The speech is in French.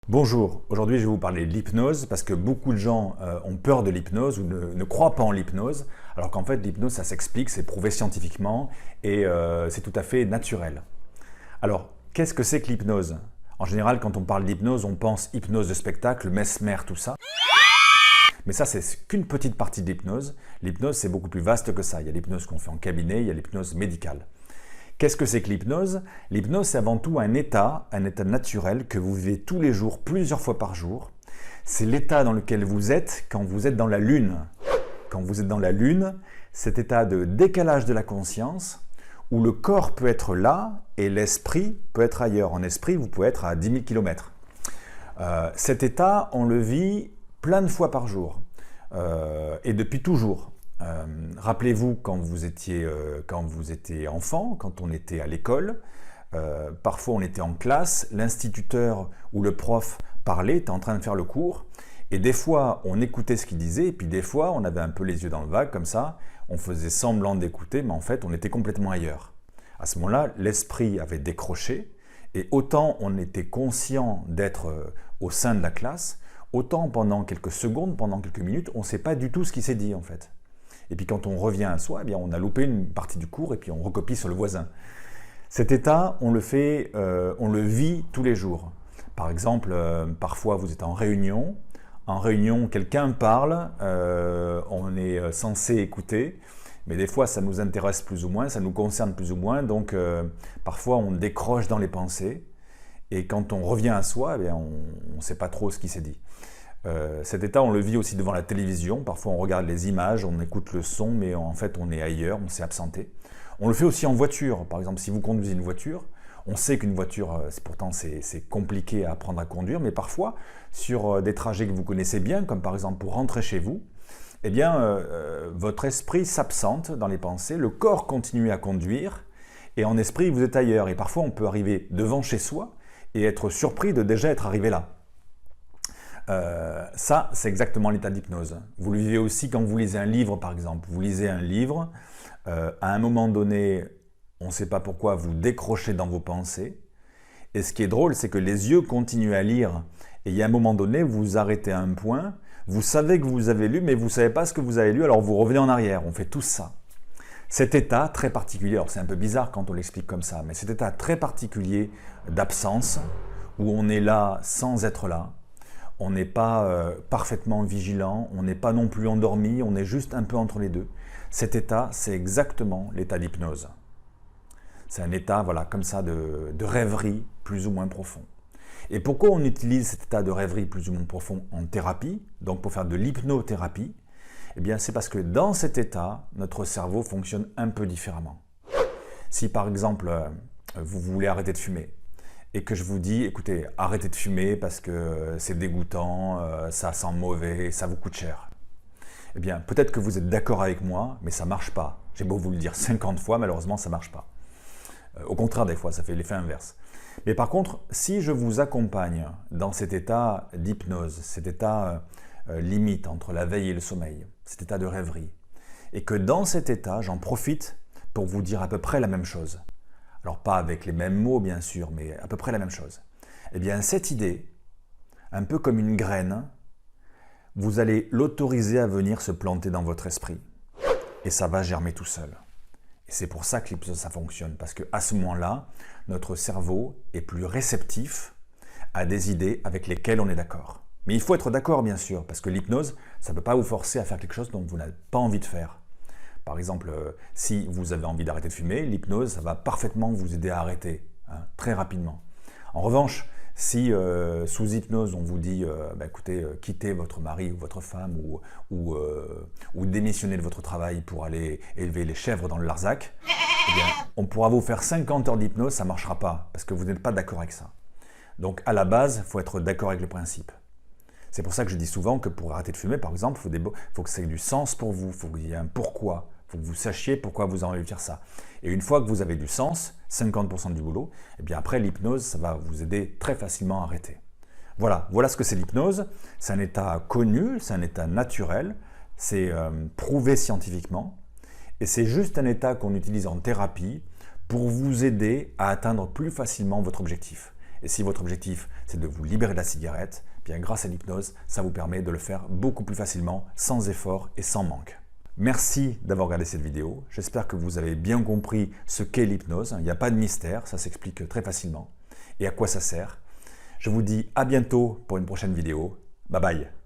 Bonjour, aujourd'hui je vais vous parler de l'hypnose parce que beaucoup de gens ont peur de l'hypnose ou ne croient pas en l'hypnose, alors qu'en fait l'hypnose ça s'explique, c'est prouvé scientifiquement et c'est tout à fait naturel. Alors, qu'est-ce que c'est que l'hypnose? En général, quand on parle d'hypnose, on pense hypnose de spectacle, mesmer, tout ça. Mais ça, c'est qu'une petite partie de l'hypnose. L'hypnose, c'est beaucoup plus vaste que ça. Il y a l'hypnose qu'on fait en cabinet, il y a l'hypnose médicale. Qu'est-ce que c'est que l'hypnose? L'hypnose, c'est avant tout un état naturel que vous vivez tous les jours, plusieurs fois par jour. C'est l'état dans lequel vous êtes quand vous êtes dans la lune. Quand vous êtes dans la lune, cet état de décalage de la conscience, où le corps peut être là et l'esprit peut être ailleurs. En esprit, vous pouvez être à 10 000 km. Cet état, on le vit plein de fois par jour et depuis toujours. Rappelez-vous quand vous étiez enfant, quand on était à l'école, parfois on était en classe, l'instituteur ou le prof parlait, était en train de faire le cours, et des fois on écoutait ce qu'il disait, et puis des fois on avait un peu les yeux dans le vague comme ça, on faisait semblant d'écouter, mais en fait on était complètement ailleurs. À ce moment-là, l'esprit avait décroché, et autant on était conscient d'être au sein de la classe, autant pendant quelques secondes, pendant quelques minutes, on ne sait pas du tout ce qui s'est dit en fait. Et puis quand on revient à soi, eh bien, on a loupé une partie du cours et puis on recopie sur le voisin. Cet état, on le vit tous les jours. Par exemple, parfois vous êtes en réunion, quelqu'un parle, on est censé écouter, mais des fois ça nous intéresse plus ou moins, ça nous concerne plus ou moins, donc parfois on décroche dans les pensées, et quand on revient à soi, eh bien, on ne sait pas trop ce qui s'est dit. Cet état, on le vit aussi devant la télévision. Parfois, on regarde les images, on écoute le son, mais en fait, on est ailleurs, on s'est absenté. On le fait aussi en voiture. Par exemple, si vous conduisez une voiture, on sait qu'une voiture, pourtant, c'est compliqué à apprendre à conduire, mais parfois, sur des trajets que vous connaissez bien, comme par exemple pour rentrer chez vous, eh bien, votre esprit s'absente dans les pensées, le corps continue à conduire, et en esprit, vous êtes ailleurs. Et parfois, on peut arriver devant chez soi et être surpris de déjà être arrivé là. Ça, c'est exactement l'état d'hypnose. Vous le vivez aussi quand vous lisez un livre, par exemple. Vous lisez un livre, à un moment donné, on ne sait pas pourquoi, vous décrochez dans vos pensées. Et ce qui est drôle, c'est que les yeux continuent à lire. Et il y a un moment donné, vous vous arrêtez à un point, vous savez que vous avez lu, mais vous ne savez pas ce que vous avez lu, alors vous revenez en arrière. On fait tous ça. Cet état très particulier, alors c'est un peu bizarre quand on l'explique comme ça, mais cet état très particulier d'absence, où on est là sans être là, on n'est pas parfaitement vigilant, on n'est pas non plus endormi, on est juste un peu entre les deux. Cet état, c'est exactement l'état d'hypnose. C'est un état, voilà, comme ça, de rêverie plus ou moins profond. Et pourquoi on utilise cet état de rêverie plus ou moins profond en thérapie, donc pour faire de l'hypnothérapie? Eh bien, c'est parce que dans cet état, notre cerveau fonctionne un peu différemment. Si par exemple, vous voulez arrêter de fumer, et que je vous dis, écoutez, arrêtez de fumer parce que c'est dégoûtant, ça sent mauvais, ça vous coûte cher. Eh bien, peut-être que vous êtes d'accord avec moi, mais ça ne marche pas. J'ai beau vous le dire 50 fois, malheureusement, ça ne marche pas. Au contraire, des fois, ça fait l'effet inverse. Mais par contre, si je vous accompagne dans cet état d'hypnose, cet état limite entre la veille et le sommeil, cet état de rêverie, et que dans cet état, j'en profite pour vous dire à peu près la même chose, alors pas avec les mêmes mots bien sûr, mais à peu près la même chose. Eh bien cette idée, un peu comme une graine, vous allez l'autoriser à venir se planter dans votre esprit. Et ça va germer tout seul. Et c'est pour ça que l'hypnose ça fonctionne, parce qu'à ce moment-là, notre cerveau est plus réceptif à des idées avec lesquelles on est d'accord. Mais il faut être d'accord bien sûr, parce que l'hypnose, ça ne peut pas vous forcer à faire quelque chose dont vous n'avez pas envie de faire. Par exemple, si vous avez envie d'arrêter de fumer, l'hypnose, ça va parfaitement vous aider à arrêter, hein, très rapidement. En revanche, si sous hypnose, on vous dit écoutez, quittez votre mari ou votre femme ou démissionnez de votre travail pour aller élever les chèvres dans le Larzac, eh bien, on pourra vous faire 50 heures d'hypnose, ça ne marchera pas, parce que vous n'êtes pas d'accord avec ça. Donc à la base, il faut être d'accord avec le principe. C'est pour ça que je dis souvent que pour arrêter de fumer, par exemple, il faut que ça ait du sens pour vous, il faut qu'il y ait un pourquoi, il faut que vous sachiez pourquoi vous avez envie de faire ça. Et une fois que vous avez du sens, 50% du boulot, et bien après l'hypnose, ça va vous aider très facilement à arrêter. Voilà ce que c'est l'hypnose. C'est un état connu, c'est un état naturel, c'est prouvé scientifiquement, et c'est juste un état qu'on utilise en thérapie pour vous aider à atteindre plus facilement votre objectif. Et si votre objectif, c'est de vous libérer de la cigarette, bien grâce à l'hypnose, ça vous permet de le faire beaucoup plus facilement, sans effort et sans manque. Merci d'avoir regardé cette vidéo. J'espère que vous avez bien compris ce qu'est l'hypnose. Il n'y a pas de mystère, ça s'explique très facilement. Et à quoi ça sert. Je vous dis à bientôt pour une prochaine vidéo. Bye bye.